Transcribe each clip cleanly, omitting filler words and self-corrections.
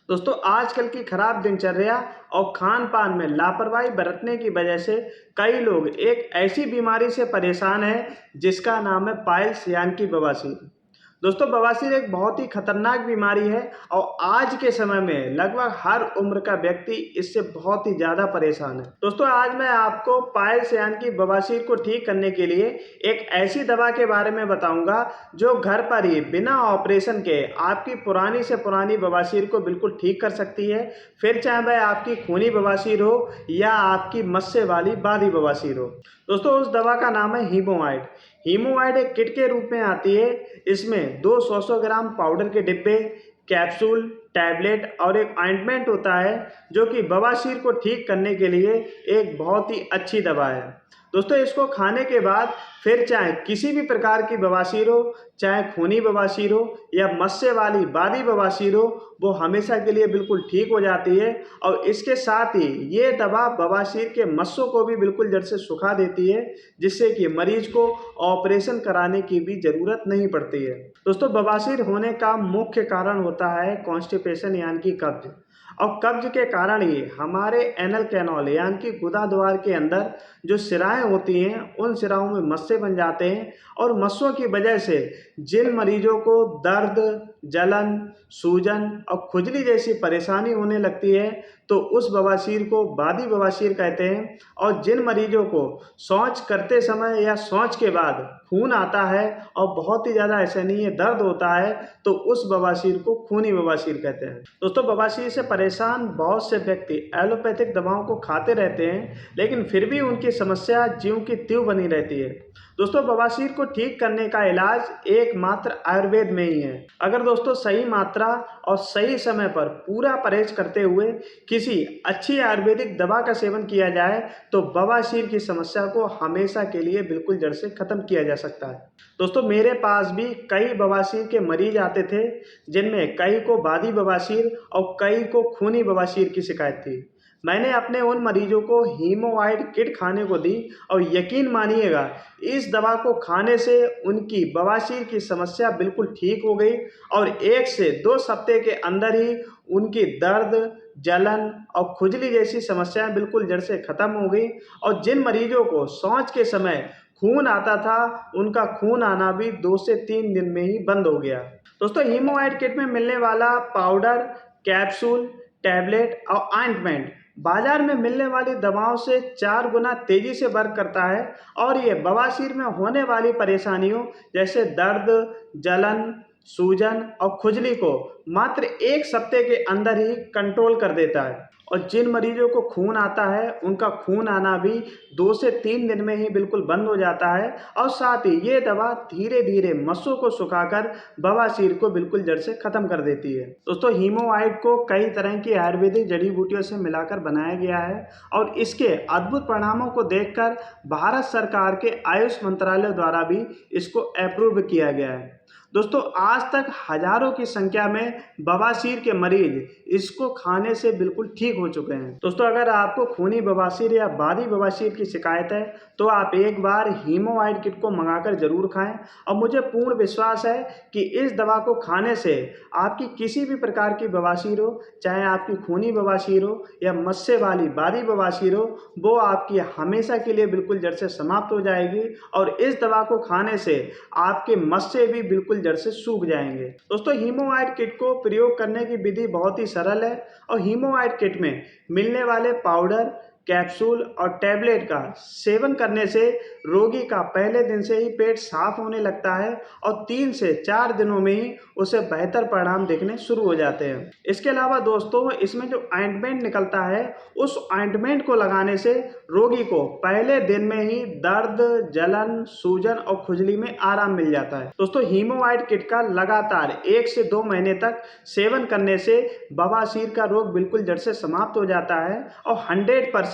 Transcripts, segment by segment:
दोस्तों आजकल की खराब दिनचर्या और खान पान में लापरवाही बरतने की वजह से कई लोग एक ऐसी बीमारी से परेशान हैं जिसका नाम है पाइल्स यानी कि बवासीर। दोस्तों बवासीर एक बहुत ही खतरनाक बीमारी है और आज के समय में लगभग हर उम्र का व्यक्ति इससे बहुत ही ज़्यादा परेशान है। दोस्तों आज मैं आपको पाइल्स यानी कि बवासीर को ठीक करने के लिए एक ऐसी दवा के बारे में बताऊंगा जो घर पर ही बिना ऑपरेशन के आपकी पुरानी से पुरानी बवासीर को बिल्कुल ठीक कर सकती है। फिर चाहे वह आपकी खूनी बवासीर हो या आपकी मस्से वाली बादी बवासीर हो। दोस्तों उस दवा का नाम है हीमोआइड। हीमोआइड एक किट के रूप में आती है। इसमें 200 ग्राम पाउडर के डिब्बे, कैप्सूल, टैबलेट और एक ऑइंटमेंट होता है जो कि बवासीर को ठीक करने के लिए एक बहुत ही अच्छी दवा है। दोस्तों इसको खाने के बाद फिर चाहे किसी भी प्रकार की बवासीर हो, चाहे खूनी बवासीर हो या मस्से वाली बादी बवासीर हो, वो हमेशा के लिए बिल्कुल ठीक हो जाती है। और इसके साथ ही ये दवा बवासीर के मस्सों को भी बिल्कुल जड़ से सुखा देती है, जिससे कि मरीज को ऑपरेशन कराने की भी ज़रूरत नहीं पड़ती है। दोस्तों बवासीर होने का मुख्य कारण होता है कॉन्स्टिपेशन यानी कि कब्ज। और कब्ज के कारण ही हमारे एनल कैनाल यानी कि गुदा द्वार के अंदर जो सिराएं होती हैं उन सिराओं में मस्से बन जाते हैं और मस्सों की वजह से जिन मरीजों को दर्द, जलन, सूजन और खुजली जैसी परेशानी होने लगती है तो उस बवासीर को बादी बवासीर कहते हैं। और जिन मरीजों को शौच करते समय या शौच के बाद खून आता है और बहुत ही ज़्यादा असहनीय दर्द होता है तो उस बवासीर को खूनी बवासीर कहते हैं। दोस्तों बवासीर से परेशान बहुत से व्यक्ति एलोपैथिक दवाओं को खाते रहते हैं लेकिन फिर भी उनकी समस्या ज्यों की त्यों बनी रहती है। दोस्तों बवासीर को ठीक करने का इलाज एकमात्र आयुर्वेद में ही है। अगर दोस्तों सही मात्रा और सही समय पर पूरा परहेज करते हुए किसी अच्छी आयुर्वेदिक दवा का सेवन किया जाए तो बवासीर की समस्या को हमेशा के लिए बिल्कुल जड़ से खत्म किया जा सकता है। दोस्तों मेरे पास भी कई बवासीर के मरीज आते थे जिनमें कई को बादी बवासीर और कई को खूनी बवासीर की शिकायत थी। मैंने अपने उन मरीजों को हीमोआइड किट खाने को दी और यकीन मानिएगा इस दवा को खाने से उनकी बवासीर की समस्या बिल्कुल ठीक हो गई और 1 से 2 हफ्ते के अंदर ही उनकी दर्द, जलन और खुजली जैसी समस्याएं बिल्कुल जड़ से खत्म हो गई। और जिन मरीजों को शौच के समय खून आता था उनका खून आना भी 2 से 3 दिन में ही बंद हो गया। दोस्तों हीमोआइड किट में मिलने वाला पाउडर, कैप्सूल, टैबलेट और ऑइंटमेंट बाजार में मिलने वाली दवाओं से 4 गुना तेजी से वर्क करता है और ये बवासीर में होने वाली परेशानियों जैसे दर्द, जलन, सूजन और खुजली को मात्र 1 हफ्ते के अंदर ही कंट्रोल कर देता है। और जिन मरीजों को खून आता है उनका खून आना भी 2 से 3 दिन में ही बिल्कुल बंद हो जाता है। और साथ ही ये दवा धीरे धीरे मस्सों को सुखाकर बवासीर को बिल्कुल जड़ से खत्म कर देती है। दोस्तों हीमोआइड को कई तरह की आयुर्वेदिक जड़ी बूटियों से मिलाकर बनाया गया है और इसके अद्भुत परिणामों को देखकर भारत सरकार के आयुष मंत्रालय द्वारा भी इसको अप्रूव किया गया है। दोस्तों आज तक हजारों की संख्या में बवासीर के मरीज इसको खाने से बिल्कुल ठीक हो चुके हैं। दोस्तों अगर आपको खूनी बवासीर या बादी बवासीर की शिकायत है तो आप एक बार हीमोआइड किट को मंगाकर जरूर खाएं और मुझे पूर्ण विश्वास है कि इस दवा को खाने से आपकी किसी भी प्रकार की बवासीर हो, चाहे आपकी खूनी बवासीर हो या मस्से वाली बादी बवासीर हो, वो आपकी हमेशा के लिए बिल्कुल जड़ से समाप्त हो जाएगी। और इस दवा को खाने से आपके मस्से भी बिल्कुल जड़ से सूख जाएंगे। दोस्तों हीमोआइड किट को प्रयोग करने की विधि बहुत ही सरल है और हीमोआइड किट में मिलने वाले पाउडर, कैप्सूल और टैबलेट का सेवन करने से रोगी का पहले दिन से ही पेट साफ होने लगता है और 3 से 4 दिनों में ही उसे बेहतर परिणाम दिखने शुरू हो जाते हैं। इसके अलावा दोस्तों इसमें जो ऑइंटमेंट निकलता है उस ऑइंटमेंट को लगाने से रोगी को पहले दिन में ही दर्द, जलन, सूजन और खुजली में आराम मिल जाता है। दोस्तों हीमोआइड किट का लगातार 1 से 2 महीने तक सेवन करने से बवासीर का रोग बिल्कुल जड़ से समाप्त हो जाता है और 100%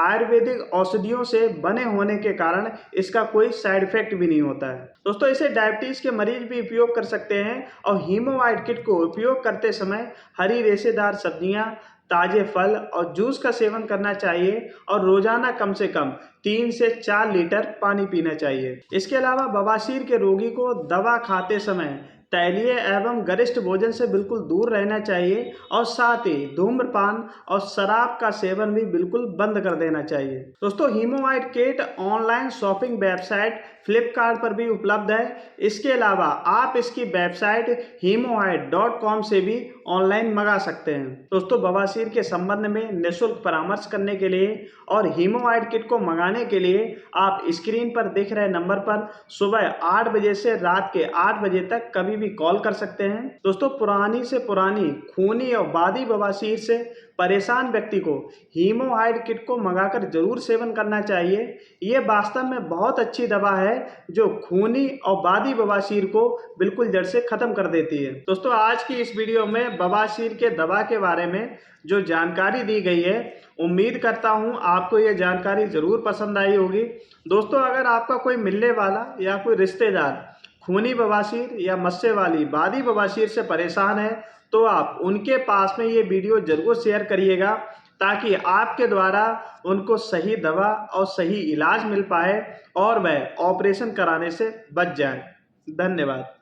आयुर्वेदिक औषधियों से बने होने के कारण इसका कोई साइड इफेक्ट भी नहीं होता है। दोस्तों इसे डायबिटीज के मरीज भी उपयोग कर सकते हैं और हीमोआइड किट को उपयोग करते समय हरी रेशेदार सब्जियां, ताजे फल और जूस का सेवन करना चाहिए और रोजाना कम से कम 3 से 4 लीटर पानी पीना चाहिए। इसके अलावा बवासीर के रोगी को दवा खाते समय तैलीय एवं गरिष्ठ भोजन से बिल्कुल दूर रहना चाहिए और साथ ही धूम्रपान और शराब का सेवन भी बिल्कुल बंद कर देना चाहिए। दोस्तों, हीमोआइड kit online shopping website Flipkart पर भी उपलब्ध है। इसके अलावा आप इसकी वेबसाइट hemohide.com से भी ऑनलाइन मंगा सकते हैं। दोस्तों, बवासीर के संबंध में निःशुल्क परामर्श करने के लिए और हीमोआइड किट को मंगाने के लिए आप स्क्रीन पर दिख रहे नंबर पर सुबह 8 बजे से रात के 8 बजे तक कभी भी कॉल कर सकते हैं। दोस्तों, पुरानी से पुरानी खूनी और बादी बवासीर से परेशान व्यक्ति को हीमोआइड किट को मंगाकर जरूर सेवन करना चाहिए। ये वास्तव में बहुत अच्छी दवा है जो खूनी और बादी बवासीर को बिल्कुल जड़ से खत्म कर देती है। दोस्तों, आज की इस वीडियो में बवासीर के दवा के बारे में जो जानकारी दी गई है, उम्मीद करता हूं आपको ये जानकारी जरूर पसंद आई होगी। दोस्तों, अगर आपका कोई मिलने वाला या कोई रिश्तेदार खूनी बवासीर या मस्से वाली बादी बवासीर से परेशान है तो आप उनके पास में ये वीडियो जरूर शेयर करिएगा ताकि आपके द्वारा उनको सही दवा और सही इलाज मिल पाए और वह ऑपरेशन कराने से बच जाए। धन्यवाद।